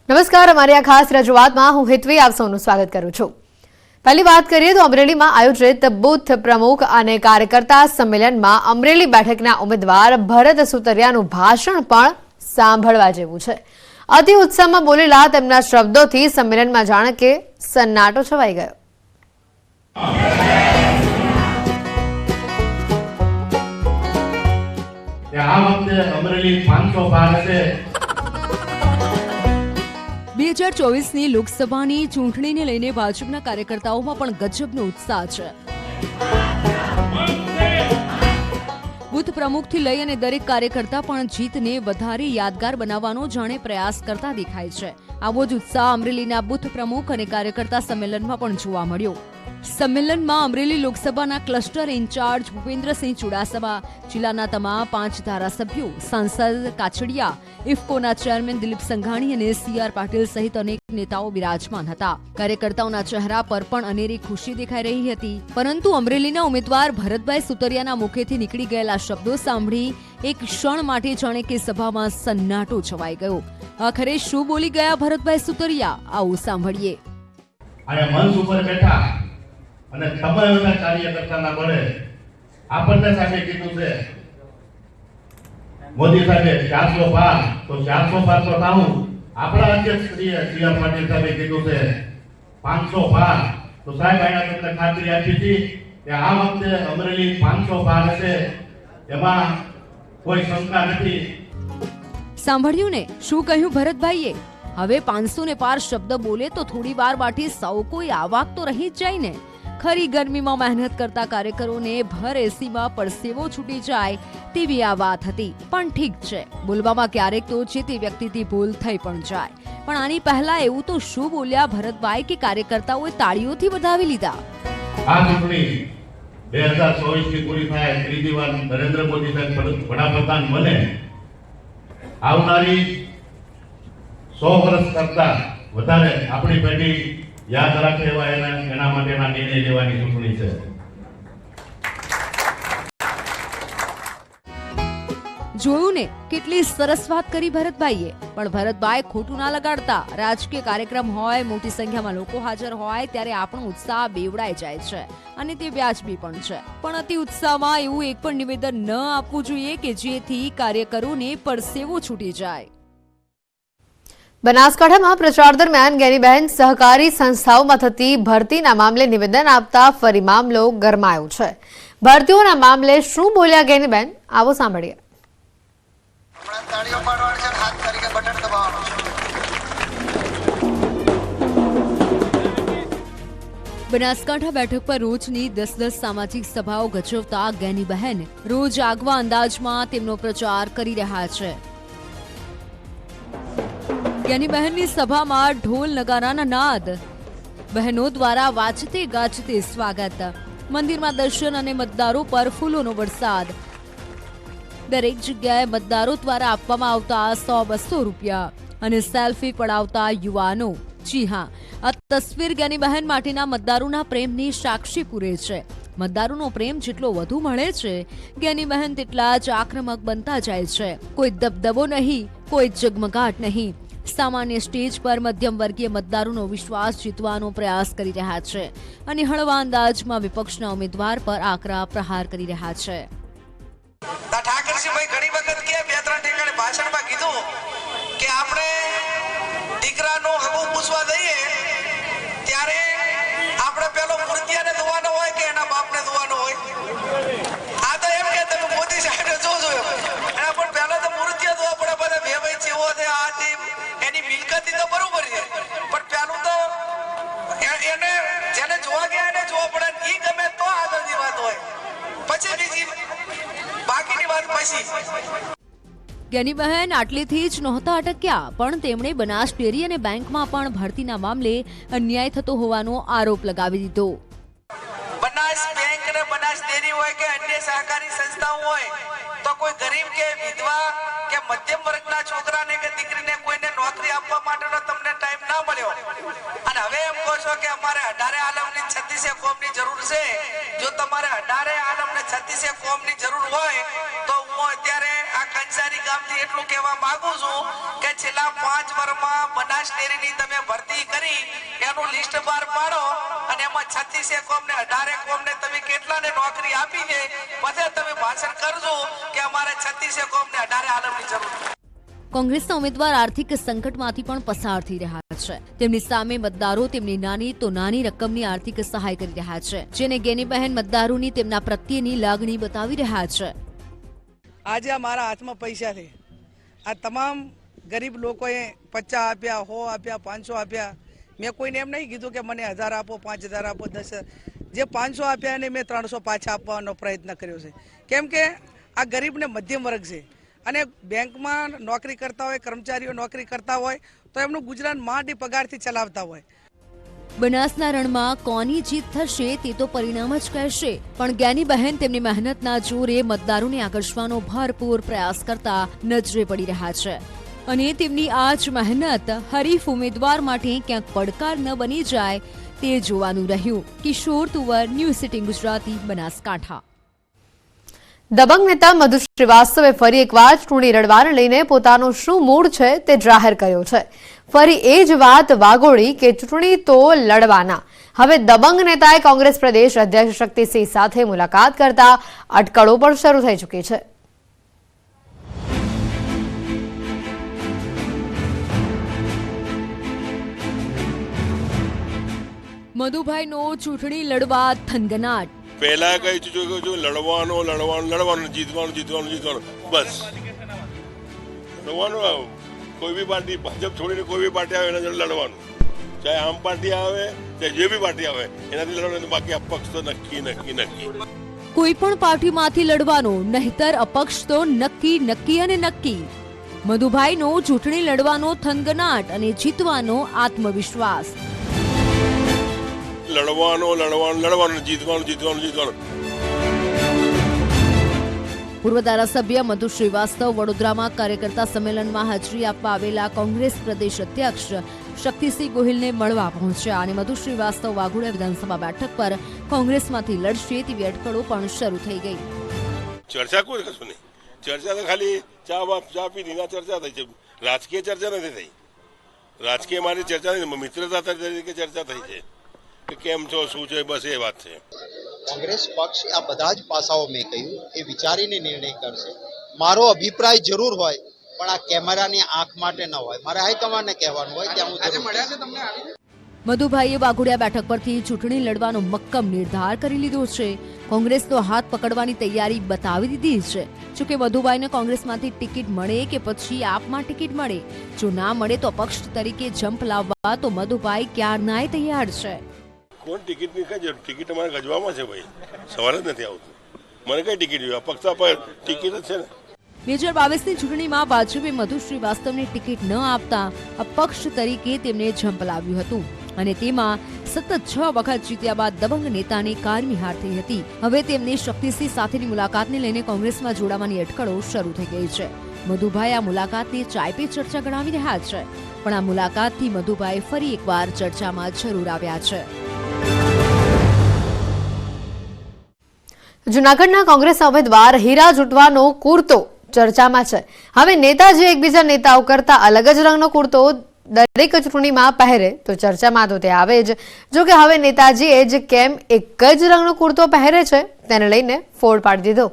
નમસ્કાર, અમારી આ ખાસ રજૂઆતમાં હું હિતવી આપ સૌનું સ્વાગત કરું છું। પહેલી વાત કરીએ તો અમરેલીમાં આયોજિત બૂથ પ્રમુખ અને કાર્યકર્તા સંમેલનમાં અમરેલી બેઠકના ઉમેદવાર ભરત સુતરિયાનું ભાષણ પણ સાંભળવા જેવું છે। અતિ ઉત્સાહમાં બોલેલા તેમના શબ્દોથી સંમેલનમાં જાણે કે સન્નાટો છવાઈ ગયો। આ વખતે અમરેલી 512 છે। 2024ની લોકસભાની ચૂંટણીને લઈને ભાજપના કાર્યકર્તાઓમાં પણ ગજબનો ઉત્સાહ છે। બૂથ પ્રમુખથી લઈ અને દરેક કાર્યકર્તા પણ જીતને વધારે યાદગાર બનાવવાનો જાણે પ્રયાસ કરતા દેખાય છે। આવો જ ઉત્સાહ અમરેલીના બૂથ પ્રમુખ અને કાર્યકર્તા સંમેલનમાં પણ જોવા મળ્યો। સંમેલનમાં અમરેલી લોકસભાના ક્લસ્ટર ઇન્ચાર્જ ભૂપેન્દ્રસિંહ ચુડાસમા, જિલ્લાના તમામ 5 ધારાસભ્યો, સાંસદ કાછડિયા, ઇફકોના ચેરમેન દિલીપ સંઘાણી અને CR પાટીલ સહિત અનેક નેતાઓ બિરાજમાન હતા। કાર્યકર્તાઓના ચહેરા પર પણ અનેરી ખુશી દેખાઈ રહી હતી, પરંતુ અમરેલીના ઉમેદવાર ભરતભાઈ સુતરિયાના મુખેથી નીકળી ગયેલા શબ્દો સાંભળી એક ક્ષણ માટે જાણે કે સભામાં સન્નાટો છવાઈ ગયો। આખરે શું બોલી ગયા ભરતભાઈ સુતરિયા, આવું સાંભળીએ। અને મંચ ઉપર બેઠા અને તમારા કાર્યકર્તાના બળે આપણને સાથે કીધું છે મોદી સાહેબે 400 પાર તો 400 પાર તો થાઉં। આપણા અધ્યક્ષ CR પાટીલ સાહેબે કીધું છે 500 પાર તો સાહેબ આના તમને ખાતરી આપી હતી કે આ વખતે અમરેલી 500 પાર હશે, એમાં કોઈ શંકા નથી। સાંભળ્યું ને શું કહ્યું ભરતભાઈએ? હવે 500 ને પાર શબ્દ બોલે તો થોડી વાર માટે સૌ કોઈ આવાક તો રહી જ જાય ને। ખરી ગરમીમાં મહેનત કરતા કાર્યકરોને ભર એસીમાં પરસેવો છૂટી જાય તેવી આ વાત હતી। પણ ઠીક છે, બોલવામાં ક્યારેક તો જે તે વ્યક્તિથી ભૂલ થઈ પણ જાય, પણ આની પહેલા એવું તો શું બોલ્યા ભરતભાઈ કે કાર્યકર્તાઓએ તાળીઓથી વધાવી લીધા। આ ચૂંટણી 2024 ની પૂરી થાય, ત્રીજી વાર નરેન્દ્ર મોદી સાહેબ વડાપ્રધાન બને, આવનારી 100 વર્ષ કરતા વધારે આપણી પેઢી યાદ રાખે એવા એના માટેના નિર્ણય લેવાની ચૂંટણી છે। જોયું ને કેટલી સરસ વાત કરી ભરતભાઈએ। પણ ભરતભાઈ ખોટું ના લગાડતા। રાજકીય કાર્યક્રમ હોય, મોટી સંખ્યામાં લોકો હાજર હોય ત્યારે આપણો ઉત્સાહ બેવડાઈ જાય છે અને તે વ્યાજબી પણ છે, પણ અતિ ઉત્સાહમાં એવું એક પણ નિવેદન ન આપવું જોઈએ કે જેથી કાર્યકરોને પરસેવો છૂટી જાય। બનાસકાંઠામાં પ્રચાર દરમિયાન ગેનીબહેન સહકારી સંસ્થાઓમાં થતી ભરતીના મામલે નિવેદન આપતા ફરી મામલો ગરમાયો છે। ભરતીઓના મામલે શું બોલ્યા ગેનીબહેન, આવો સાંભળીએ। બનાસકાંઠા બેઠક પર રોજની 10 સામાજિક સભાઓ ગજવતા ગેનીબહેન રોજ આગવા અંદાજમાં તેમનો પ્રચાર કરી રહ્યા છે। ગેનીબહેનની સભામાં ઢોલ નગારાના નાદ, બહેનો દ્વારા વાજતે ગાજતે સ્વાગત, મંદિરમાં દર્શન અને મતદારો પર ફૂલોનો વરસાદ, દરેક જગ્યાએ મતદારો દ્વારા આપવામાં આવતા 100-200 રૂપિયા અને સેલ્ફી પડાવતા યુવાનો। જી હા, આ તસવીર ગેનીબહેન માટેના મતદારોના પ્રેમની સાક્ષી પૂરે છે। મતદારોનો પ્રેમ જેટલો વધુ મળે છે, ગેનીબહેન તેટલા જ આક્રમક બનતા જાય છે। કોઈ દબદબો નહીં, કોઈ જગમગાટ નહીં, સામાન્ય સ્ટેજ પર મધ્યમ વર્ગીય મતદારોનો વિશ્વાસ જીતવાનો પ્રયાસ કરી રહ્યા છે અને હળવા અંદાજમાં વિપક્ષના ઉમેદવાર પર આકરા પ્રહાર કરી રહ્યા છે। ઠાકરસિંહભાઈ ઘણી વખત કે 2-3 ઠેકાણે ભાષણમાં કીધું કે આપણે દીકરાનો હગું પૂછવા દઈએ ત્યારે આપણે પેલો મૂર્તિયાને દુવાનો હોય કે એના બાપને દુવાનો હોય? આ તો એમ કે તમે મોદી સાહેબને જોજો એના પણ પહેલો તો મૂર્તિયા દુવા પડે, બધા બે ભાઈ જેવો છે આ ટીમ એની મિલકતી તો બરોબર છે, પણ પેલું તો એને જેને જોવા ગયા એને જોવા પડે, ઈ ગમે તો આગળની વાત હોય, પછી બીજી બાકીની વાત પછી। ગેનીબહેન આટલેથી જ નહોતા અટક્યા, પણ તેમણે બનાસ ડેરી અને બેંકમાં પણ ભરતીના મામલે અન્યાય થતો હોવાનો આરોપ લગાવી દીધો। બનાસ બેંક અને બનાસ ડેરી હોય કે અન્ય સહકારી સંસ્થાઓ હોય તો કોઈ ગરીબ કે વિધવા કે મધ્યમ વર્ગના છોકરાને કે દીકરીને કોઈને નોકરી આપવા માટેનો તમને ટાઈમ ના મળ્યો અને હવે એમ કહો છો કે અમારે 18 આલમની 36 કોમની જરૂર છે। જો તમારે 18 આલમને 36 કોમની જરૂર હોય તો હું અત્યારે આ કંસારી ગામથી એટલું કહેવા માંગુ છું કે છેલ્લા 5 વર્ષમાં બનાસ બનાસ ડેરીની તમે ભરતી કરી એનું લિસ્ટ બહાર પાડો અને એમાં 36 કોમને 18 કોમને તમે કેટલાને નોકરી આપી છે પછી તમે ભાષણ કરજો કે અમારે 36 કોમને 18 આલમની જરૂર છે। કોંગ્રેસના ઉમેદવાર આર્થિક સંકટમાંથી પણ પસાર થઈ રહ્યા છે। તેમની સામે મતદારો તેમની નાની તો નાની રકમની આર્થિક સહાય કરી રહ્યા છે, જેને ગેનીબહેન મતદારોની તેમના પ્રત્યેની લાગણી બતાવી રહ્યા છે। આજે આ મારા હાથમાં પૈસા છે, આ તમામ ગરીબ લોકોએ 50 આપ્યા, 100 આપ્યા, 500 આપ્યા। મેં કોઈને એમ નહીં કીધું કે મને 1000 આપો, 5000 આપો, 10,000। જે 500 આપ્યા એને મેં 300 પાછા આપવાનો પ્રયત્ન કર્યો છે, કેમ કે આ ગરીબને મધ્યમ વર્ગ છે અને બેંકમાં નોકરી કરતા હોય, કર્મચારીઓ નોકરી કરતા હોય તો એમનું ગુજરાન માંડી પગારથી ચલાવતા હોય। બનાસના રણમાં કોની જીત થશે તે તો પરિણામ જ કહેશે, પણ જ્ઞાનીબહેન તેમની મહેનતના જોરે મતદારોને આકર્ષવાનો ભરપૂર પ્રયાસ કરતા નજરે પડી રહ્યા છે અને તેમની આ જ મહેનત હરીફ ઉમેદવાર માટે ક્યાંક પડકાર ન બની જાય તે જોવાનું રહ્યું। કિશોર તુવર, ન્યૂઝ 18 ગુજરાતી, બનાસકાંઠા। દબંગ નેતા મધુ શ્રીવાસ્તવે ફરી એકવાર ચૂંટણી લડવાને લઈને પોતાનો શું મૂડ છે તે જાહેર કર્યો છે। ફરી એ જ વાત વાગોળી કે ચૂંટણી તો લડવાના। હવે દબંગ નેતાએ કોંગ્રેસ પ્રદેશ અધ્યક્ષ શક્તિસિંહ સાથે મુલાકાત કરતા અટકળો પણ શરૂ થઈ ચૂકી છે। મધુભાઈનો ચૂંટણી લડવા થનગનાટ। પહેલા કહી ચૂક્યો છું લડવાનું, જીતવાનું, બસ લડવાનું। કોઈ બી પાર્ટી, ભાજપ છોડીને કોઈ બી પાર્ટી આવે એના જોડે લડવાનું, ચાહે આમ પાર્ટી આવે ચાહે જે બી પાર્ટી આવે એનાથી લડવાનું, બાકી અપક્ષ તો નક્કી। કોઈ પણ પાર્ટીમાંથી લડવાનો, નહીતર અપક્ષ તો નક્કી અને નક્કી। મધુભાઈનો ચૂંટણી લડવાનો થનગનાટ અને જીતવાનો આત્મવિશ્વાસ। લડવાનું, જીતવાનું। પૂર્વ ધારાસભ્ય મધુ શ્રીવાસ્તવ વડોદરામાં કાર્યકર્તા સંમેલનમાં હાજરી આપવા આવેલા કોંગ્રેસ પ્રદેશ અધ્યક્ષ શક્તિસિંહ ગોહિલને મળવા પહોંચ્યા અને મધુ શ્રીવાસ્તવ વાઘોડિયા વિધાનસભા બેઠક પર કોંગ્રેસમાંથી લડશે તેવી અટકળો પણ શરૂ થઈ ગઈ। ચર્ચા કોઈ કશું નહીં, ચર્ચા તો ખાલી ચા પીધી ચર્ચા થઈ છે, રાજકીય ચર્ચા નથી થઈ। રાજકીય મારી ચર્ચા નહીં, મિત્રતા તરીકે ચર્ચા થઈ છે કે કેમ છો, શું છે, બસ એ વાત છે। કોંગ્રેસ પક્ષ આ બધા જ પાસાઓ મેં કહ્યું એ વિચારીને નિર્ણય કરશે। મારો અભિપ્રાય જરૂર હોય પણ આ કેમેરાની આંખ માટે ન હોય, મારે હાઈકમાન્ડને કહેવાનું હોય ત્યાં હું મધુભાઈએ વાઘોડિયા બેઠક પરથી ચૂંટણી લડવાનો મક્કમ નિર્ધાર કરી લીધો છે। કોંગ્રેસનો હાથ પકડવાની તૈયારી બતાવી દીધી છે। જોકે મધુભાઈને કોંગ્રેસમાંથી ટિકિટ મળે કે પછી આપમાં ટિકિટ મળે, જો ના મળે તો અપક્ષ તરીકે જંપ લાવવા તો મધુભાઈ ક્યારનાય તૈયાર છે। કોણ ટિકિટની કઈ જરૂર? ટિકિટ અમારે ગજવામાં છે ભાઈ, સવાલ જ નથી આવતું। મને કઈ ટિકિટ જોઈએ? અપક્ષ પર ટિકિટ જ છે ને। 2022ની ચૂંટણીમાં ભાજપે મધુ શ્રીવાસ્તવને ટિકિટ ન આપતા અપક્ષ તરીકે તેમને જંપ લાવ્યું હતું અને તેમાં સતત 6 વખત જીત્યા બાદ દબંગ નેતાને કારમી હાર થઈ હતી। હવે તેમને શક્તિસિંહ સાથેની મુલાકાતને લઈને કોંગ્રેસમાં જોડાવાની અટકળો શરૂ થઈ ગઈ છે। મધુભાઈ આ મુલાકાતને ચાય પે ચર્ચા ગણાવી રહ્યા છે, પણ આ મુલાકાતથી મધુભાઈ ફરી એકવાર ચર્ચામાં જરૂર આવ્યા છે। જૂનાગઢના કોંગ્રેસના ઉમેદવાર હીરા જૂટવાનો કુર્તો ચર્ચામાં છે। હવે નેતાજી એકબીજા નેતાઓ કરતા અલગ જ રંગનો કુર્તો દરેક ચૂંટણીમાં પહેરે તો ચર્ચામાં તો તે આવે જ। જો કે હવે નેતાજીએ જ કેમ એક જ રંગનો કુર્તો પહેરે છે તેને લઈને ફોડ પાડી દીધો।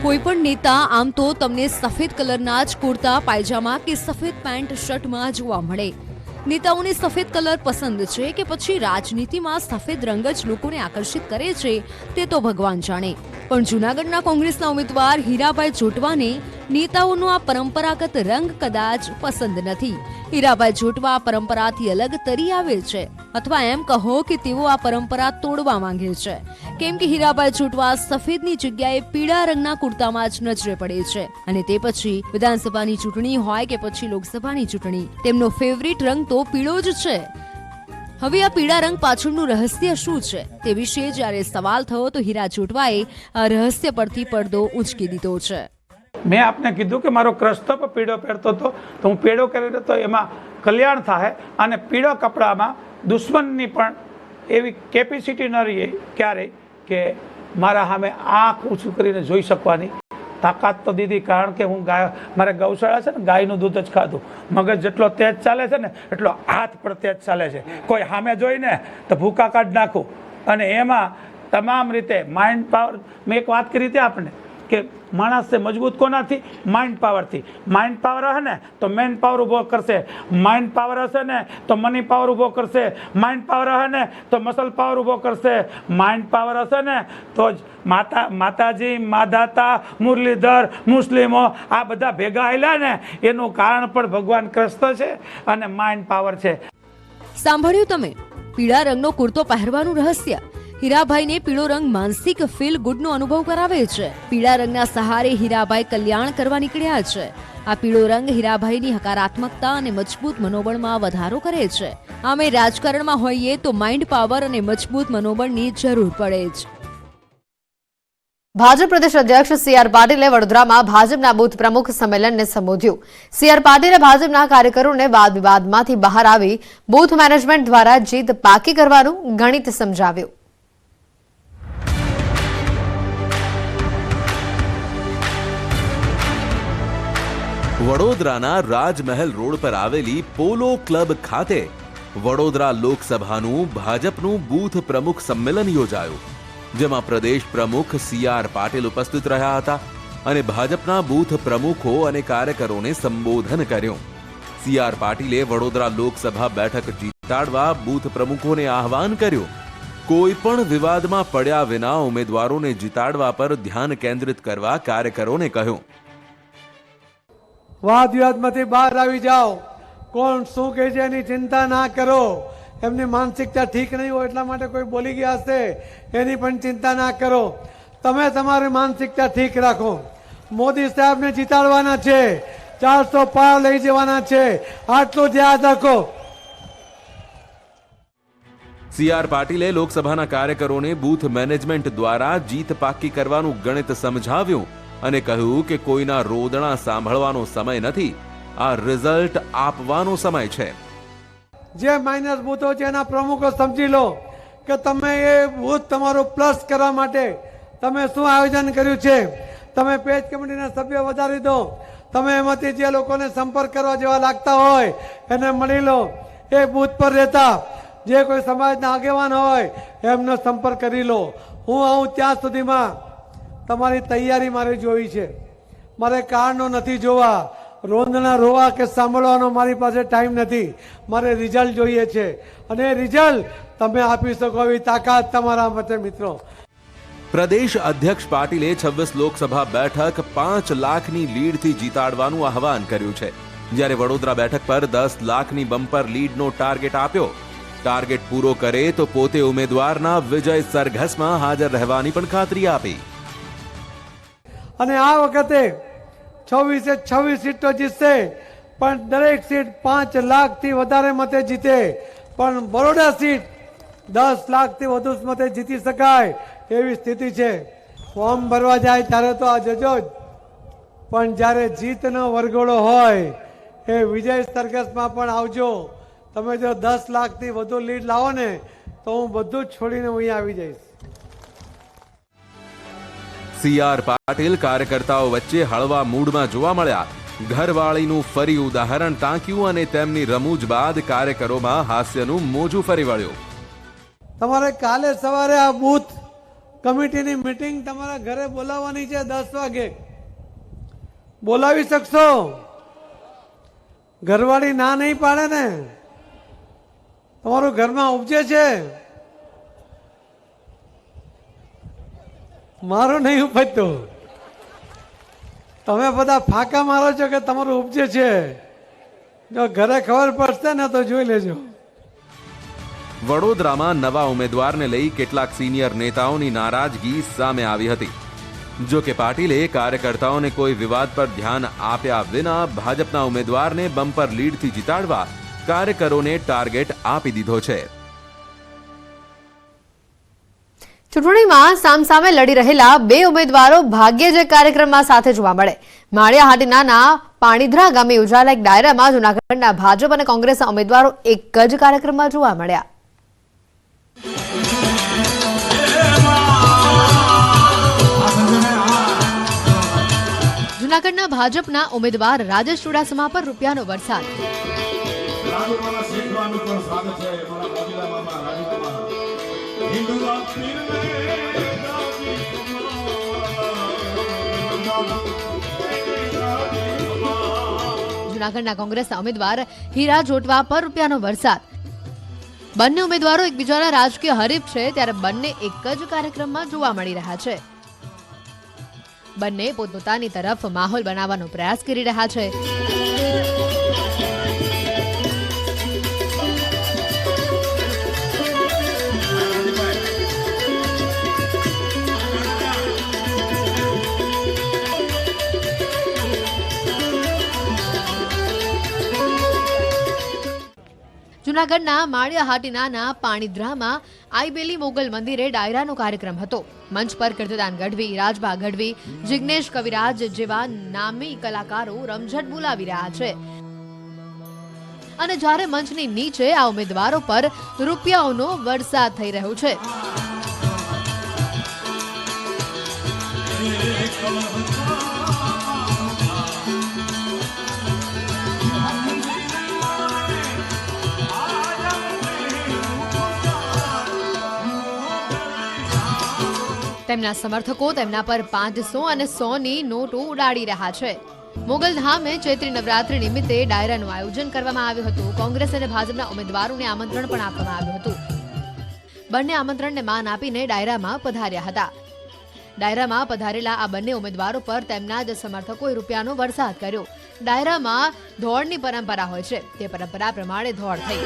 કોઈ પણ નેતા આમ તો તમને સફેદ કલરના જ કુર્તા પાયજામા કે સફેદ પેન્ટ શર્ટમાં જોવા મળે। નેતાઓને સફેદ કલર પસંદ છે કે પછી રાજનીતિમાં સફેદ રંગ જ લોકોને આકર્ષિત કરે છે તે તો ભગવાન જાણે, પણ જૂનાગઢના કોંગ્રેસના ઉમેદવાર હીરાભાઈ જોટવાને નેતાઓનો આ પરંપરાગત રંગ કદાચ પસંદ નથી। હીરાભાઈ જોટવા આ પરંપરાથી અલગ તરી આવે છે, અથવા એમ કહો કે તેઓ આ પરંપરા તોડવા માંગે છે, કેમ કે હીરાભાઈ જોટવા સફેદની જગ્યાએ પીળા રંગના કુર્તામાં જ નજરે પડે છે અને તે પછી વિધાનસભાની ચૂંટણી હોય કે પછી લોકસભાની ચૂંટણી તેમનો ફેવરિટ રંગ તો પીળો જ છે। હવે આ પીળા રંગ પાછળનું રહસ્ય શું છે તે વિશે જ્યારે સવાલ થયો તો હીરા જોટવાએ આ રહસ્ય પરથી પડદો ઊંચકી દીધો છે। મેં આપને કીધું કે મારો ક્રશ તો પીળો પહેરતો હતો તો હું પીળો કર્યો તો એમાં કલ્યાણ થાય અને પીળા કપડામાં દુશ્મનની પણ એવી કેપેસિટી ન રહી ક્યારેય કે મારા સામે આંખ ઊંચું કરીને જોઈ શકવાની તાકાત તો દીધી, કારણ કે હું મારે ગૌશાળા છે ને, ગાયનું દૂધ જ ખાધું. મગજ જેટલો તેજ ચાલે છે ને એટલો હાથ પણ તેજ ચાલે છે. કોઈ સામે જોઈને તો ભૂકા કાઢી નાખું. અને એમાં તમામ રીતે માઇન્ડ પાવર, મેં એક વાત કરી હતી આપણે કે માણસ મજબૂત કોનાથી? માઇન્ડ પાવરથી. માઇન્ડ પાવર હશે ને તો મેન પાવર ઊભો કરશે, માઇન્ડ પાવર હશે ને તો મની પાવર ઊભો કરશે, માઇન્ડ પાવર હશે ને તો મસલ પાવર ઊભો કરશે, માઇન્ડ પાવર હશે ને તો જ માતાજી, માધાતા, મુરલીધર, મુસ્લિમો આ બધા ભેગા આવેલા ને એનું કારણ પણ ભગવાન કૃષ્ણ છે અને માઇન્ડ પાવર છે. સાંભળ્યું તમે? પીળા રંગનો કુર્તો પહેરવાનું રહસ્ય. હીરાભાઈને પીળો રંગ માનસિક ફીલ ગુડનો અનુભવ કરાવે છે. પીળા રંગના સહારે હીરાભાઈ કલ્યાણ કરવા નીકળ્યા છે. આ પીળો રંગ હીરાભાઈની હકારાત્મકતા અને મજબૂત મનોબળમાં વધારો કરે છે. આમે રાજકારણમાં હોઈએ તો માઇન્ડ પાવર અને મજબૂત મનોબળની જરૂર પડે જ. ભાજપ પ્રદેશ અધ્યક્ષ સી.આર. પાટીલે વડોદરામાં ભાજપના બૂથ પ્રમુખ સંમેલનને સંબોધ્યું. સી.આર. પાટીલે ભાજપના કાર્યકરોને વાદ વિવાદમાંથી બહાર આવી બૂથ મેનેજમેન્ટ દ્વારા જીત પાકી કરવાનું ગણિત સમજાવ્યું. વડોદરાના રાજમહેલ રોડ પર આવેલી પોલો ક્લબ ખાતે વડોદરા લોકસભાનું ભાજપનું બૂથ પ્રમુખ સંમેલન યોજાયું, જેમાં પ્રદેશ પ્રમુખ સી.આર. પાટીલ ઉપસ્થિત રહ્યા હતા અને ભાજપના બૂથ પ્રમુખો અને કાર્યકરોને સંબોધન કર્યું. સી.આર. પાટીલે વડોદરા લોકસભા બેઠક જીતાડવા બૂથ પ્રમુખોને આહવાન કર્યું. કોઈ પણ વિવાદમાં પડ્યા વિના ઉમેદવારોને જીતાડવા પર ધ્યાન કેન્દ્રિત કરવા કાર્યકરોને કહ્યું. વાદ વિવાદમાંથી બહાર આવી જાઓ. કોણ શું કહે છે એની ચિંતા ના કરો. એમની માનસિકતા ઠીક નહીં હોય એટલા માટે કોઈ બોલી ગયા હશે એની પણ ચિંતા ના કરો. તમે તમારી માનસિકતા ઠીક રાખો. મોદી સાહેબને જીતાડવાના છે, 400 પાર લઈ જવાના છે, આટલું જ યાદ રાખો. સી.આર. પાટીલે લોકસભાના કાર્યકરોને બૂથ મેનેજમેન્ટ દ્વારા જીત પાકી કરવાનું ગણિત સમજાવ્યું અને કહ્યું કે કોઈના રોદણા સાંભળવાનો સમય નથી, આ રિઝલ્ટ આપવાનો સમય છે. જે માઇનસ બૂથો છે એના પ્રમુખો સમજી લો કે તમે એ બૂથ તમારું પ્લસ કરવા માટે તમે શું આયોજન કર્યું છે. તમે પેજ કમિટીના સભ્ય વધારી દો. તમે એમાંથી જે લોકોને સંપર્ક કરવા જેવા લાગતા હોય એને મળી લો. એ બૂથ પર રહેતા જે કોઈ સમાજના આગેવાન હોય એમનો સંપર્ક કરી લો. હું આવું ત્યાં સુધીમાં તમારી તૈયારી મારે જોઈ છે. મારે કારણો નથી જોવા, રોંદણા રોવા કે સાંભળવાનો મારી પાસે ટાઈમ નથી. મારે રિઝલ્ટ જોઈએ છે અને એ રિઝલ્ટ તમે આપી શકો એવી તાકાત તમારા મતે મિત્રો. પ્રદેશ અધ્યક્ષ પાટીલે 26 લોકસભા બેઠક 5 લાખની લીડથી જીતાડવાનું આહવાન કર્યું છે, જ્યારે વડોદરા બેઠક પર 10 લાખની બમ્પર લીડનો ટાર્ગેટ આપ્યો. ટાર્ગેટ પૂરો કરે તો પોતે ઉમેદવારના વિજય સરઘસમાં હાજર રહેવાની પણ ખાતરી આપી. અને આ વખતે 26 સીટો જીતશે, પણ દરેક સીટ 5 લાખથી વધારે મતે જીતે. પણ બરોડા સીટ 10 લાખથી વધુ મતે જીતી શકાય એવી સ્થિતિ છે. ફોર્મ ભરવા જાય ત્યારે તો આ જજો જ, પણ જ્યારે જીતનો વરઘોડો હોય એ વિજય સરઘસમાં પણ આવજો. તમે જો 10 લાખથી વધુ લીડ લાવો ને તો હું બધું જ છોડીને અહીં આવી જઈશ. સી.આર. પાટીલ કાર્યકર્તાઓ વચ્ચે હળવા મૂડમાં જોવા મળ્યા. ઘરવાળીનું ફરી ઉદાહરણ ટાંક્યું અને તેમની રમૂજ બાદ કાર્યકરોમાં હાસ્યનું મોજું ફરી વળ્યું. તમારે કાલે સવારે આ બૂથ કમિટીની મીટિંગ તમારા ઘરે બોલાવવાની છે 10 વાગે. બોલાવી શકશો? ઘરવાળી ના નહીં પાડે ને? તમારું ઘરમાં ઉપજે છે? મારું નહીં ઉપજતું. તમે બધા ફાંકા મારો છો કે તમારું ઉપજે છે. જો ઘરે ખબર પડશે ને તો જોઈ લેજો. વડોદરામાં નવા ઉમેદવારને લઈ કેટલાક સિનિયર નેતાઓની નારાજગી સામે આવી હતી. જો કે પાટીલે કાર્યકર્તાઓને કોઈ વિવાદ પર ધ્યાન આપ્યા વિના ભાજપના ઉમેદવારને બમ્પર લીડથી જીતાડવા કાર્યકરોને ટાર્ગેટ આપી દીધો છે. ચૂંટણીમાં સામસામે લડી રહેલા બે ઉમેદવારો ભાગ્યે જ કાર્યક્રમમાં સાથે જોવા મળે. માળિયાહાટીના પાણીધરા ગામે યોજાયેલા એક ડાયરામાં જૂનાગઢના ભાજપ અને કોંગ્રેસના ઉમેદવારો એક જ કાર્યક્રમમાં જોવા મળ્યા. જૂનાગઢના ભાજપના ઉમેદવાર રાજેશ ચુડાસમા પર રૂપિયાનો વરસાદ. જૂનાગઢના કોંગ્રેસના ઉમેદવાર હીરા જોટવા પર રૂપિયાનો વરસાદ. બંને ઉમેદવારો એકબીજાના રાજકીય હરીફ છે, ત્યારે બંને એક જ કાર્યક્રમમાં જોવા મળી રહ્યા છે. બંને પોતપોતાની તરફ માહોલ બનાવવાનો પ્રયાસ કરી રહ્યા છે. જૂનાગઢના માળિયાહાટીના પાણીદ્રામાં આઈબેલી મોગલ મંદિરે ડાયરાનો કાર્યક્રમ હતો. મંચ પર કીર્તિદાન ગઢવી, રાજભા ગઢવી, જિગ્નેશ કવિરાજ જેવા નામી કલાકારો રમઝટ બોલાવી રહ્યા છે. અને જ્યારે મંચની નીચે આ ઉમેદવારો પર રૂપિયાઓનો વરસાદ થઈ રહ્યો છે. તેમના સમર્થકો તેમના પર 500 અને 100ની નોટો ઉડાડી રહ્યા છે. મોગલધામે ચૈત્રી નવરાત્રી નિમિત્તે ડાયરાનું આયોજન કરવામાં આવ્યું હતું. કોંગ્રેસ અને ભાજપના ઉમેદવારોને આમંત્રણ પણ આપવામાં આવ્યું હતું. બંને આમંત્રણને માન આપીને ડાયરામાં પધાર્યા હતા. ડાયરામાં પધારેલા આ બંને ઉમેદવારો પર તેમના જ સમર્થકોએ રૂપિયાનો વરસાદ કર્યો. ડાયરામાં દોડની પરંપરા હોય છે, તે પરંપરા પ્રમાણે દોડ થઈ.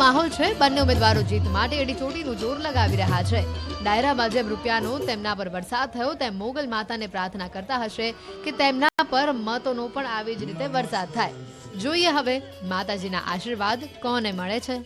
માહોલ છે. બંને ઉમેદવારો જીત માટે એડીચોટીનું જોર લગાવી રહ્યા છે. ડાયરામાં જેમ રૂપિયાનો તેમના પર વરસાદ થયો, તેમ મોગલ માતાને પ્રાર્થના કરતા હશે કે તેમના પર મતોનો પણ આવી જ રીતે વરસાદ થાય. જોઈએ હવે માતાજીના આશીર્વાદ કોને મળે છે.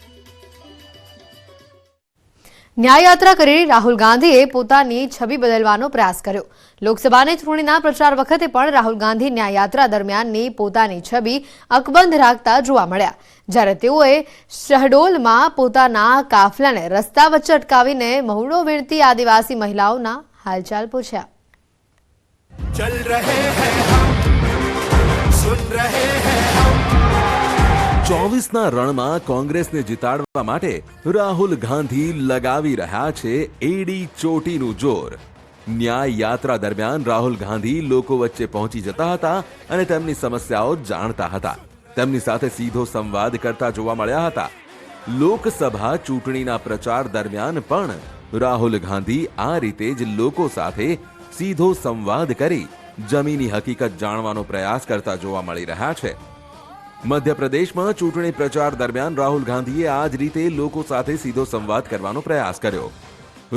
ન્યાયયાત્રા કરી રાહુલ ગાંધીએ પોતાની છબી બદલવાનો પ્રયાસ કર્યો. લોકસભાની ચૂંટણીના પ્રચાર વખતે પણ રાહુલ ગાંધી ન્યાયયાત્રા દરમિયાનની પોતાની છબી અકબંધ રાખતા જોવા મળ્યા. જ્યારે તેઓએ શહડોલમાં પોતાના કાફલાને રસ્તા વચ્ચે અટકાવીને મહુડો વીણતી આદિવાસી મહિલાઓના હાલચાલ પૂછ્યા. ચલ રહે હૈ હમ, સુન રહે હૈ હમ. 24ના રણમાં કોંગ્રેસને જીતાડવા માટે રાહુલ ગાંધી લગાવી રહ્યા છે એડી ચોટીનું જોર. ન્યાય યાત્રા દરમિયાન રાહુલ ગાંધી લોકો વચ્ચે પહોંચી જતા હતા અને તેમની સમસ્યાઓ જાણતા હતા. તેમની સાથે સીધો સંવાદ કરતા જોવા મળ્યા હતા. લોકસભા ચૂંટણીના પ્રચાર દરમિયાન પણ રાહુલ ગાંધી આ રીતે જ લોકો સાથે સીધો સંવાદ કરી જમીની હકીકત જાણવાનો પ્રયાસ કરતા જોવા મળી રહ્યા છે. મધ્યપ્રદેશમાં ચૂંટણી પ્રચાર દરમિયાન રાહુલ ગાંધીએ આ જ રીતે લોકો સાથે સીધો સંવાદ કરવાનો પ્રયાસ કર્યો.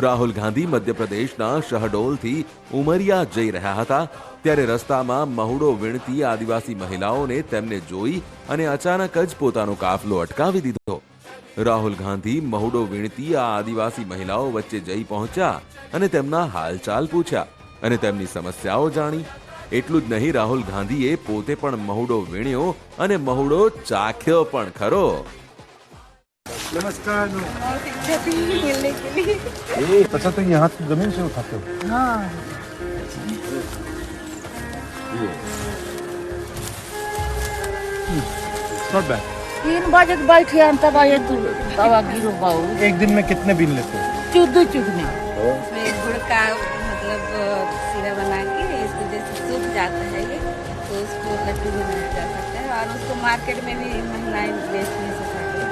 રાહુલ ગાંધી મધ્યપ્રદેશના શહડોલથી ઉમરિયા જઈ રહ્યા હતા, ત્યારે રસ્તામાં મહુડો વીણતી આદિવાસી મહિલાઓને તેમને જોઈ અને અચાનક જ પોતાનો કાફલો અટકાવી દીધો. રાહુલ ગાંધી મહુડો વીણતી આ આદિવાસી મહિલાઓ વચ્ચે જઈ પહોંચ્યા અને તેમના હાલચાલ પૂછ્યા અને તેમની સમસ્યાઓ જાણી. એટલું જ નહીં, રાહુલ ગાંધીએ પોતે પણ મહુડો વીણ્યો અને મહુડો ચાખ્યો પણ ખરો. नमस्कार. अच्छा तो यहाँ से जमीन से उठाते हो? हाँ. Not bad. 3 बजे बैठे हम तब आए तू दवा गिरो बाबू. एक दिन में कितने बीन लेते हो? चुद्दू चुगने. इसमें गुड़ का मतलब सीरा बना के इसको जैसे सूख जाता है ये, तो उसको लड्डू बनाया जा सकता है और उसको मार्केट में भी महिलाएं बेचने से सकती है.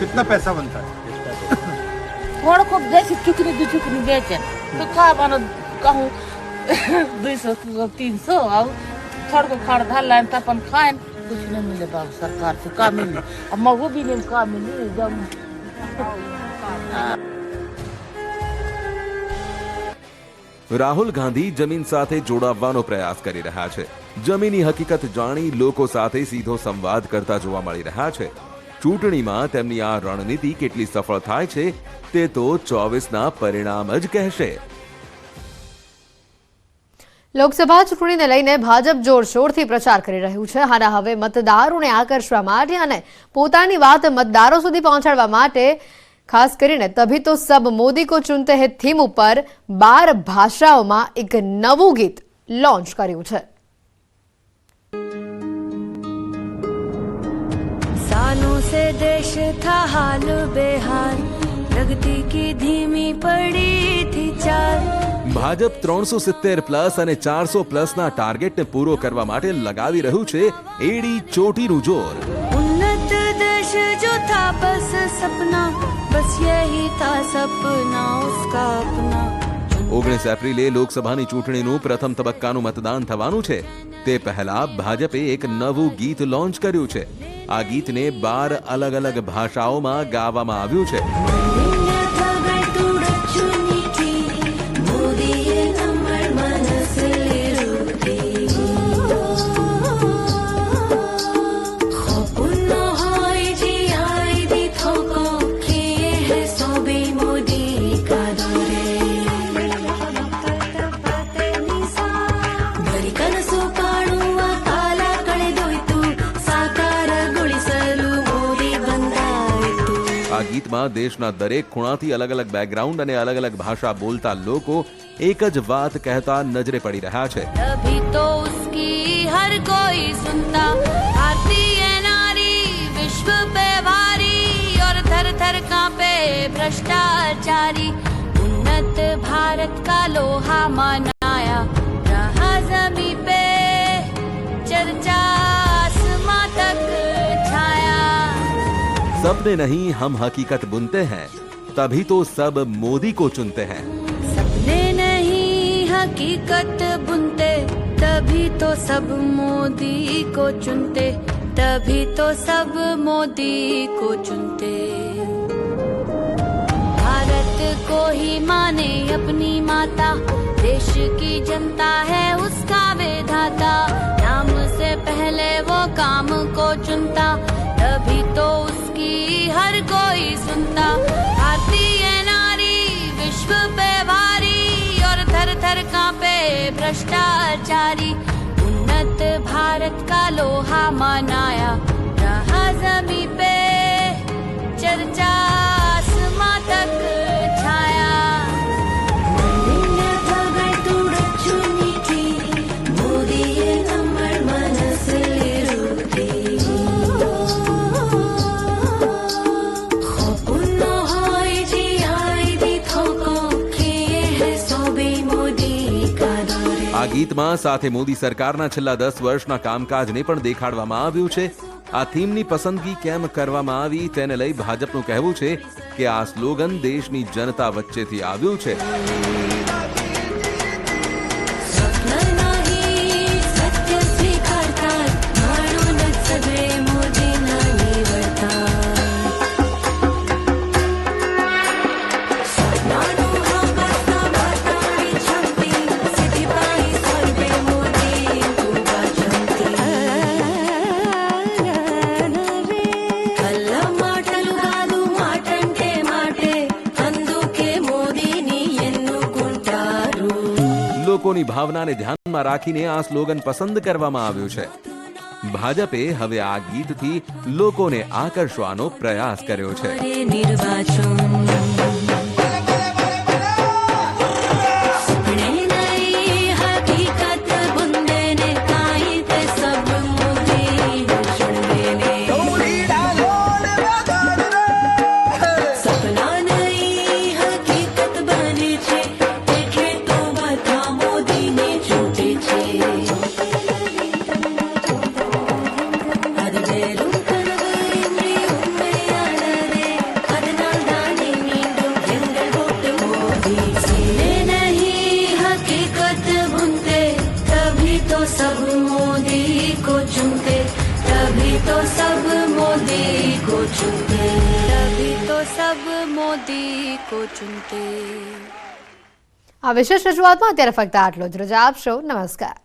कितना पैसा बनता है? थोड़ा खूब जैसे चुकनी 2 चुकनी बेचे तो खा बनो कहूँ 200 300 और थोड़ा को खाड़ धार लाइन तो अपन खाएं. कुछ नहीं मिले बाबू सरकार से. का मिले अब मगो भी नहीं का मिले जब રાહુલ ગાંધી જમીન સાથે જોડાવવાનો પ્રયાસ કરી રહ્યા છે. જમીની હકીકત જાણી લોકો સાથે સીધો સંવાદ કરતા જોવા મળી રહ્યા છે. ચૂંટણીમાં તેમની આ રણનીતિ કેટલી સફળ થાય છે તે તો 24ના પરિણામ જ કહેશે. લોકસભા ચૂંટણીને લઈને ભાજપ જોરશોરથી પ્રચાર કરી રહ્યું છે અને હવે મતદારોને આકર્ષવા માટે અને પોતાની વાત મતદારો સુધી પહોંચાડવા માટે ખાસ કરીને તભી તો સબ મોદી કો ચુનતે હે થીમ ઉપર 12 ભાષાઓમાં એક નવું ગીત લોન્ચ કર્યું છે। सालों से देश था हाल बेहाल, प्रगति की धीमी पड़ी थी चाल। ભાજપ 370 પ્લસ અને 400 પ્લસના ટાર્ગેટને પૂરો કરવા માટે લગાવી રહ્યું છે એડી ચોટીનું જોર। उन्नत देश जो था बस सपना, बस यही था सपना उसका अपना। 19 એપ્રિલે લોકસભાની ચૂંટણીનું પ્રથમ તબક્કાનું મતદાન થવાનું છે। તે પહેલા ભાજપે એક નવું ગીત લોન્ચ કર્યું છે। આ ગીતને 12 અલગ અલગ ભાષાઓમાં ગાવામાં આવ્યું છે। આ ગીતમાં દેશના દરેક ખૂણાથી અલગ અલગ બેકગ્રાઉન્ડ અને અલગ અલગ ભાષા બોલતા લોકો એક જ વાત કહેતા નજરે પડી રહ્યા છે। तभी तो उसकी हर कोई सुनता, भारतीय नारी विश्व पे भारी और थर थर कांपे भ्रष्टाचारी। उन्नत भारत का लोहा मनाया, रहा जमी पे चर्चा आसमां तक छाया। सबने नहीं हम हकीकत बुनते हैं, तभी तो सब मोदी को चुनते हैं। सपने नहीं हकीकत बुनते, तभी तो सब मोदी को चुनते, तभी तो सब मोदी को चुनते। भारत को ही माने अपनी माता, देश की जनता है उसका विधाता। नाम से पहले वो काम को चुनता, तभी तो उसकी हर कोई सुनता। भारतीय नारी विश्व पे भारी और थर थर कांपे भ्रष्टाचारी। उन्नत भारत का लोहा मनाया, रहा जमी पे चर्चा आसमां तक छाया। આ ગીતમાં સાથે મોદી સરકારના છેલ્લા 10 વર્ષના કામકાજને પણ દેખાડવામાં આવ્યું છે। આ થીમની પસંદગી કેમ કરવામાં આવી તેને લઈ ભાજપનું કહેવું છે કે આ સ્લોગન દેશની જનતા વચ્ચેથી આવ્યું છે। લોકોની ભાવનાને ધ્યાનમાં રાખીને આ સ્લોગન પસંદ કરવામાં આવ્યું છે। ભાજપે હવે આ ગીતથી લોકોને આકર્ષવાનો પ્રયાસ કર્યો છે। આ વિશેષ રજૂઆતમાં અત્યારે ફક્ત આટલો જ। રજા આપશો। નમસ્કાર।